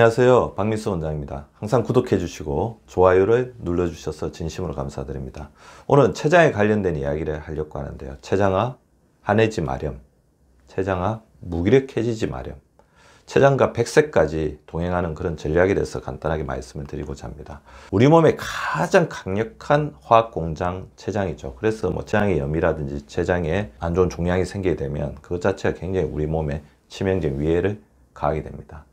안녕하세요, 박민수 원장입니다. 항상 구독해 주시고 좋아요를 눌러 주셔서 진심으로 감사드립니다. 오늘은 췌장에 관련된 이야기를 하려고 하는데요. 췌장아 한해지 마렴, 췌장아 무기력해지지 마렴, 췌장과 백세까지 동행하는 그런 전략에 대해서 간단하게 말씀을 드리고자 합니다. 우리 몸의 가장 강력한 화학공장 췌장이죠. 그래서 뭐 췌장의 염이라든지 췌장에 안 좋은 종양이 생기게 되면 그것 자체가 굉장히 우리 몸에 치명적인 위해를 가하게 됩니다.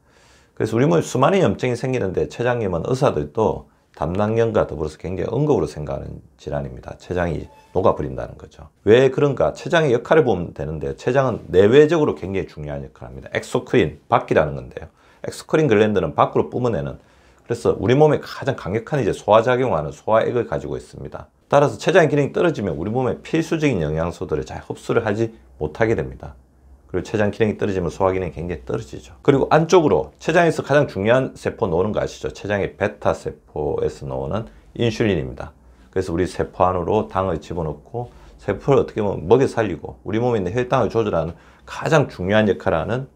그래서 우리 몸에 수많은 염증이 생기는데 췌장염은 의사들도 담낭염과 더불어서 굉장히 응급으로 생각하는 질환입니다. 췌장이 녹아버린다는 거죠. 왜 그런가? 췌장의 역할을 보면 되는데 췌장은 내외적으로 굉장히 중요한 역할을 합니다. 엑소크린, 밖이라는 건데요. 엑소크린 글랜드는 밖으로 뿜어내는, 그래서 우리 몸에 가장 강력한 소화작용하는 소화액을 가지고 있습니다. 따라서 췌장의 기능이 떨어지면 우리 몸의 필수적인 영양소들을 잘 흡수를 하지 못하게 됩니다. 그리고 췌장 기능이 떨어지면 소화 기능이 굉장히 떨어지죠. 그리고 안쪽으로 췌장에서 가장 중요한 세포 나오는 거 아시죠? 췌장의 베타 세포에서 나오는 인슐린입니다. 그래서 우리 세포 안으로 당을 집어넣고 세포를 어떻게 보면 먹여 살리고 우리 몸에 있는 혈당을 조절하는 가장 중요한 역할을 하는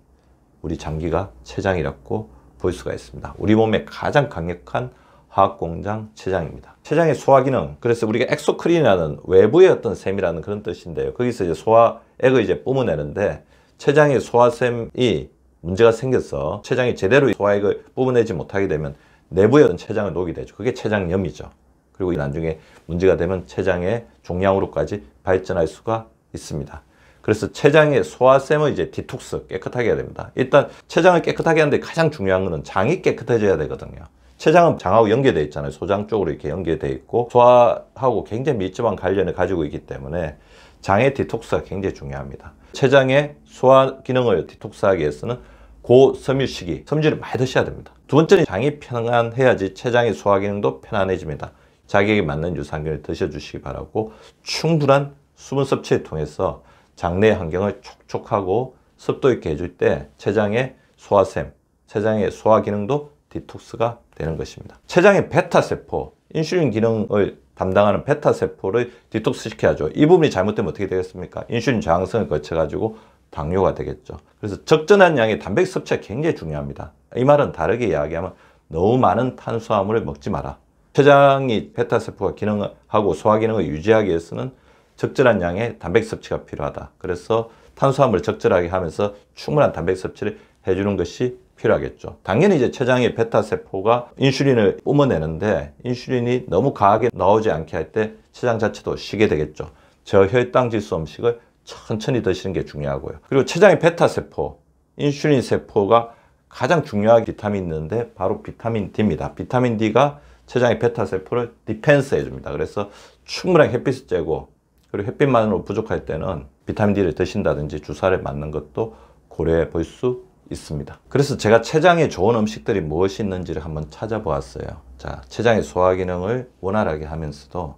우리 장기가 췌장이라고 볼 수가 있습니다. 우리 몸의 가장 강력한 화학공장 췌장입니다. 췌장의 소화기능, 그래서 우리가 엑소크린이라는 외부의 어떤 셈이라는 그런 뜻인데요. 거기서 소화액을 뿜어내는데 췌장의 소화샘이 문제가 생겨서 췌장이 제대로 소화액을 뿜어내지 못하게 되면 내부의 어떤 췌장을 녹이게 되죠. 그게 췌장염이죠. 그리고 나중에 문제가 되면 췌장의 종양으로까지 발전할 수가 있습니다. 그래서 췌장의 소화샘을 디톡스, 깨끗하게 해야 됩니다. 일단 췌장을 깨끗하게 하는데 가장 중요한 것은 장이 깨끗해져야 되거든요. 췌장은 장하고 연계되어 있잖아요. 소장 쪽으로 이렇게 연계되어 있고 소화하고 굉장히 밀접한 관련을 가지고 있기 때문에 장의 디톡스가 굉장히 중요합니다. 췌장의 소화 기능을 디톡스하기 위해서는 고섬유식이, 섬유질을 많이 드셔야 됩니다. 두 번째는 장이 편안해야지 췌장의 소화 기능도 편안해집니다. 자기에게 맞는 유산균을 드셔주시기 바라고, 충분한 수분 섭취를 통해서 장내 환경을 촉촉하고 습도 있게 해줄 때 췌장의 소화샘, 췌장의 소화 기능도 디톡스가 되는 것입니다. 췌장의 베타세포, 인슐린 기능을 담당하는 베타세포를 디톡스 시켜야죠. 이 부분이 잘못되면 어떻게 되겠습니까? 인슐린 저항성을 거쳐가지고 당뇨가 되겠죠. 그래서 적절한 양의 단백질 섭취가 굉장히 중요합니다. 이 말은 다르게 이야기하면 너무 많은 탄수화물을 먹지 마라. 췌장이 베타세포가 기능하고 소화 기능을 유지하기 위해서는 적절한 양의 단백질 섭취가 필요하다. 그래서 탄수화물을 적절하게 하면서 충분한 단백질 섭취를 해주는 것이 필요하겠죠. 당연히 췌장의 베타세포가 인슐린을 뿜어내는데 인슐린이 너무 과하게 나오지 않게 할 때 췌장 자체도 쉬게 되겠죠. 저혈당 지수 음식을 천천히 드시는 게 중요하고요. 그리고 췌장의 베타세포, 인슐린 세포가 가장 중요한 비타민이 있는데 바로 비타민 D입니다. 비타민 D가 췌장의 베타세포를 디펜스 해줍니다. 그래서 충분한 햇빛을 쬐고, 그리고 햇빛만으로 부족할 때는 비타민 D를 드신다든지 주사를 맞는 것도 고려해 볼 수 있습니다. 그래서 제가 췌장에 좋은 음식들이 무엇이 있는지를 한번 찾아보았어요. 자, 췌장의 소화 기능을 원활하게 하면서도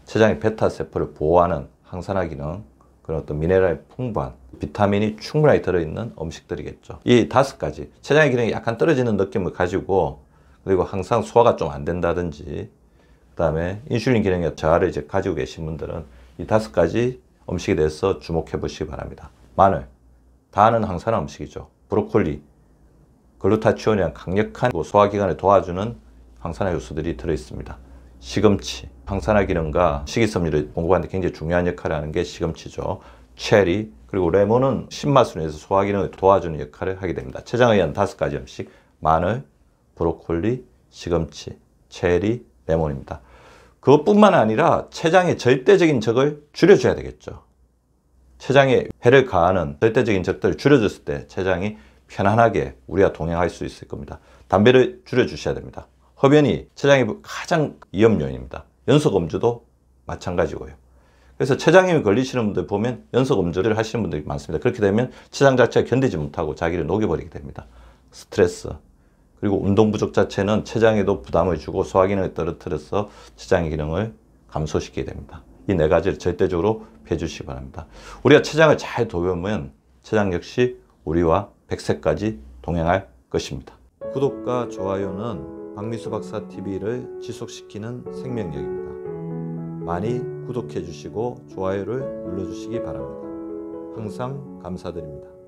췌장의 베타세포를 보호하는 항산화 기능, 그런 어떤 미네랄 풍부한 비타민이 충분하게 들어있는 음식들이겠죠. 이 5가지, 췌장의 기능이 약간 떨어지는 느낌을 가지고, 그리고 항상 소화가 좀 안 된다든지, 그 다음에 인슐린 기능의 저하를 가지고 계신 분들은 이 5가지 음식에 대해서 주목해 보시기 바랍니다. 마늘, 다는 항산화 음식이죠. 브로콜리, 글루타치온이란 강력한 소화기관을 도와주는 항산화 요소들이 들어있습니다. 시금치, 항산화 기능과 식이섬유를 공급하는 데 굉장히 중요한 역할을 하는 게 시금치죠. 체리, 그리고 레몬은 신맛으로 해서 소화 기능을 도와주는 역할을 하게 됩니다. 췌장에 의한 5가지 음식, 마늘, 브로콜리, 시금치, 체리, 레몬입니다. 그것뿐만 아니라 췌장의 절대적인 적을 줄여줘야 되겠죠. 췌장에 해를 가하는 절대적인 적들을 줄여줬을 때 췌장이 편안하게 우리와 동행할 수 있을 겁니다. 담배를 줄여주셔야 됩니다. 흡연이 췌장의 가장 위험 요인입니다. 연속 음주도 마찬가지고요. 그래서 췌장염이 걸리시는 분들 보면 연속 음주를 하시는 분들이 많습니다. 그렇게 되면 췌장 자체가 견디지 못하고 자기를 녹여버리게 됩니다. 스트레스, 그리고 운동 부족 자체는 췌장에도 부담을 주고 소화 기능을 떨어뜨려서 췌장의 기능을 감소시키게 됩니다. 이 4가지를 절대적으로 피해 주시기 바랍니다. 우리가 췌장을 잘 돌보면 췌장 역시 우리와 100세까지 동행할 것입니다. 구독과 좋아요는 박미수 박사 TV를 지속시키는 생명력입니다. 많이 구독해 주시고 좋아요를 눌러 주시기 바랍니다. 항상 감사드립니다.